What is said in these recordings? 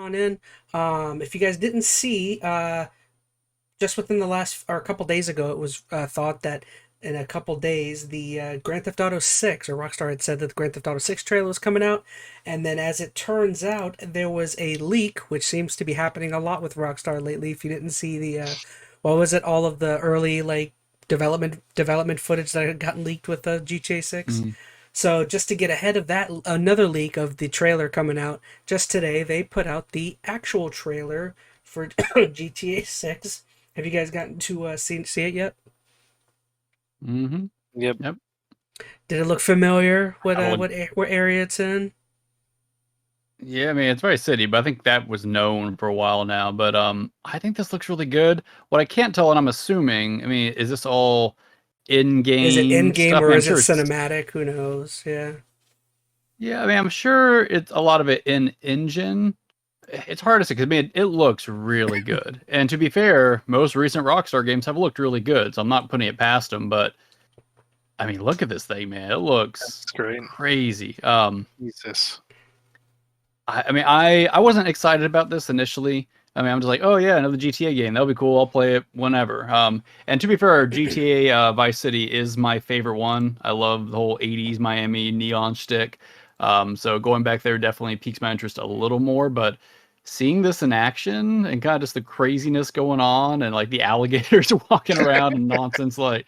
on in. If you guys didn't see, just within the last or a couple days ago, it was thought that in a couple days the Grand Theft Auto 6 or Rockstar had said that the Grand Theft Auto 6 trailer was coming out, and then as it turns out, there was a leak, which seems to be happening a lot with Rockstar lately. If you didn't see the what was it, all of the early like development footage that had gotten leaked with GTA 6. Mhm. So just to get ahead of that, another leak of the trailer coming out just today, they put out the actual trailer for GTA 6. Have you guys gotten to see it yet? Mhm. Yep. Yep. Did it look familiar? I would, What area it's in? yeah, I mean, it's very city, but I think that was known for a while now. But I think this looks really good. What I can't tell, and I'm assuming, I mean, is this all Is it in in-game game stuff? I or mean, I'm is it sure it's, cinematic? Who knows? Yeah. yeah, I mean, I'm sure it's a lot of it in engine. It's hard to say because I mean, it looks really good. And to be fair, most recent Rockstar games have looked really good, so I'm not putting it past them. But I mean, look at this thing, man. It looks That's great. crazy. Jesus. I mean, I wasn't excited about this initially. I mean, I'm just like, oh yeah, another GTA game. That'll be cool. I'll play it whenever. And to be fair, GTA Vice City is my favorite one. I love the whole '80s Miami neon shtick. So going back there definitely piques my interest a little more. But seeing this in action and kind of just the craziness going on and like the alligators walking around and nonsense, like,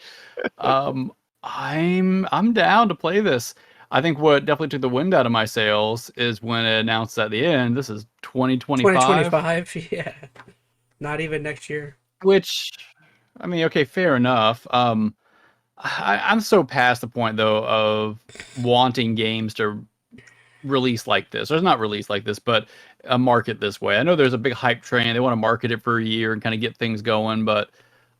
um, I'm down to play this. I think what definitely took the wind out of my sails is when it announced at the end, this is 2025, 2025. Yeah. Not even next year. which, I mean, okay, fair enough. I'm so past the point though of wanting games to release like this, or not release like this, but market this way. I know there's a big hype train. They want to market it for a year and kind of get things going, but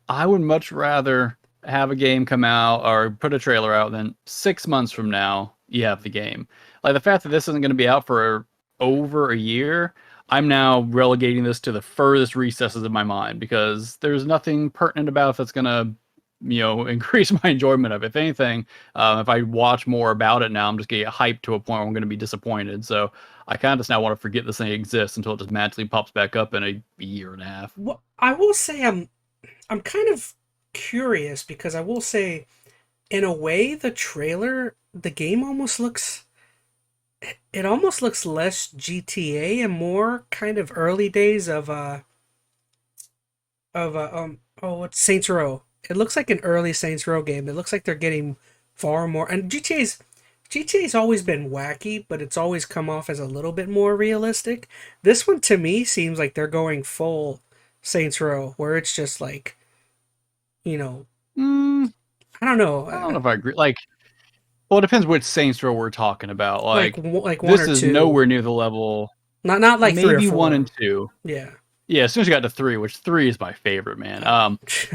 I would much rather have a game come out or put a trailer out than 6 months from now you have the game. Like the fact that this isn't going to be out for over a year, I'm now relegating this to the furthest recesses of my mind because there's nothing pertinent about it that's going to, increase my enjoyment of it. If anything, if I watch more about it now, I'm just going to get hyped to a point where I'm going to be disappointed. So I kind of just now want to forget this thing exists until it just magically pops back up in a year and a half. Well, I will say I'm kind of curious because I will say in a way the game almost looks it almost looks less GTA and more kind of early days of what's Saints Row. It looks like an early Saints Row game. It looks like they're getting far more, and GTA's always been wacky, but it's always come off as a little bit more realistic. This one to me seems like they're going full Saints Row, where it's just like, you know, Mm, I don't know, I don't know if I agree. Like, well, it depends which Saints Row we're talking about. like Like, like one this or is two, nowhere near the level. not like three or Maybe one and four. two. Yeah. Yeah, as soon as you got to three, which three is my favorite, man.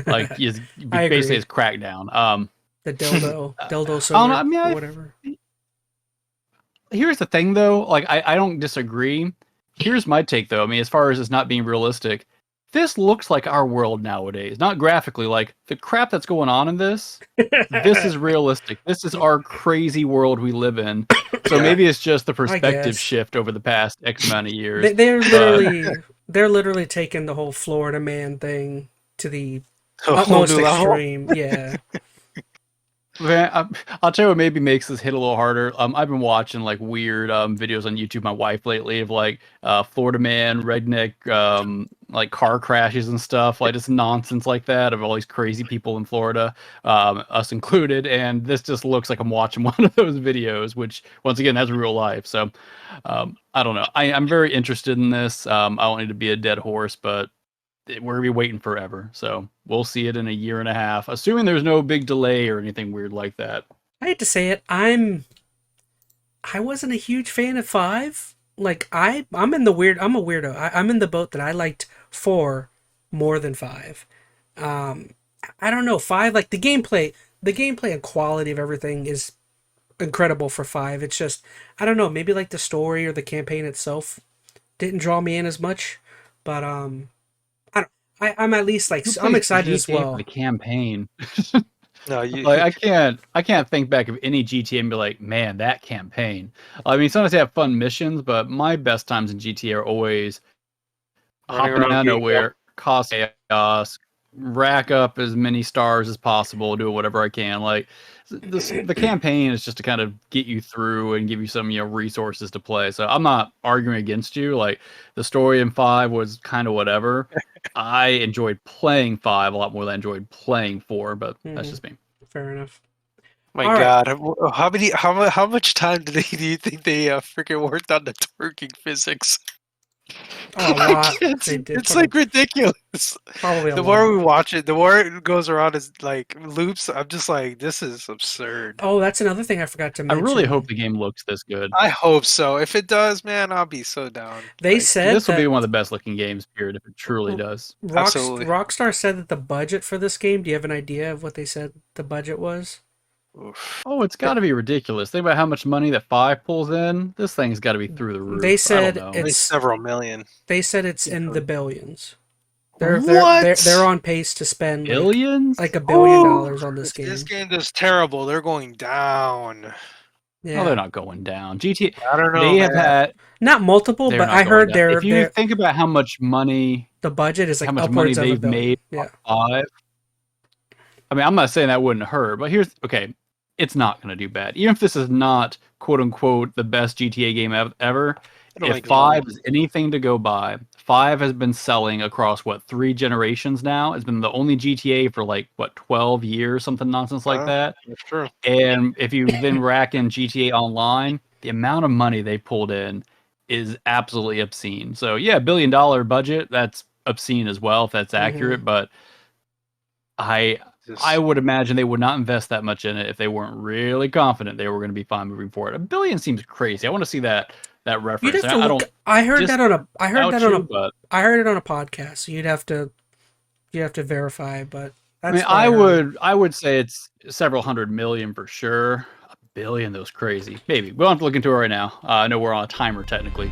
Like is I basically agree. it's Crackdown. The I dildo don't know. I sword mean, or whatever. here's the thing though. Like, I don't disagree. Here's my take though. I mean, as far as it's not being realistic, this looks like our world nowadays. Not graphically, like the crap that's going on in this. This is realistic. This is our crazy world we live in. So Yeah. maybe it's just the I perspective guess shift over the past X amount of they, years. they're But literally they're literally taking the whole Florida man thing to the A whole utmost new level. extreme. Yeah. man, I'll tell you what maybe makes this hit a little harder. I've been watching like weird videos on YouTube, my wife lately, of like Florida man, redneck, like car crashes and stuff, like just nonsense like that of all these crazy people in Florida, us included. And this just looks like I'm watching one of those videos, which once again that's real life. So I don't know. I'm very interested in this. I don't need to be a dead horse, but we're gonna be waiting forever. So we'll see it in a year and a half, assuming there's no big delay or anything weird like that. I hate to say it, I wasn't a huge fan of five. Like I'm a weirdo. I'm in the boat that I liked four more than five. Um, I don't know, five, like the gameplay and quality of everything is incredible for five. It's just I don't know, maybe like the story or the campaign itself didn't draw me in as much. But I don't, I'm at least like Who I'm plays excited as GTA for the well. campaign? No, Like I can't think back of any GTA and be like, man, that campaign. I mean, sometimes they have fun missions, but my best times in GTA are always running hopping around out of getting nowhere, cause chaos, rack up as many stars as possible, do whatever I can. Like the campaign is just to kind of get you through and give you some resources to play. So I'm not arguing against you. Like the story in 5 was kind of whatever. I enjoyed playing 5 a lot more than I enjoyed playing 4, but that's just me. Fair enough. My All right. God, how much time do you think they freaking worked on the twerking physics? Oh, a Like, lot. They did. it's like ridiculous. Probably a The lot. more we watch it, the more it goes around as like loops. I'm just like, this is absurd. Oh, that's another thing I forgot to I mention. really hope the game looks this good. I hope so. If it does, man, I'll be so down. They Like, said This will that be one of the best looking games, period, if it truly does. Absolutely. Rockstar said that the budget for this game. Do you have an idea of what they said the budget was? oof. Oh, it's got to be ridiculous. Think about how much money that 5 pulls in. This thing's got to be through the roof. They said I don't At know. least several million. They said it's in the billions. What? They're on pace to spend Billions? like $1 billion Ooh, on this if game. this game does terrible, they're going down. Yeah, No, they're not going down. GTA. I don't know. They have man. had. not multiple, They're but not I going heard down. If you their think about how much money, the budget is like how much money upwards of $1 they've billion. made Yeah, on 5. I mean, I'm not saying that wouldn't hurt, but here's okay. It's not going to do bad, even if this is not quote unquote the best GTA game ever. It'll If make 5 money. is anything to go by, 5 has been selling across what 3 generations now. It's been the only GTA for like what 12 years, something nonsense like that. That's true. And if you then rack in GTA Online, the amount of money they pulled in is absolutely obscene. So yeah, $1 billion budget, that's obscene as well if that's accurate. But I would imagine they would not invest that much in it if they weren't really confident they were going to be fine moving forward. $1 billion seems crazy. I want to see that you'd reference. have to I look. don't. I heard that on a. I heard that on a. But I heard it on a podcast. So you'd have to verify. But I that's mean, I would say it's several hundred million for sure. $1 billion, those crazy. Maybe we'll have to look into it right now. I know we're on a timer technically.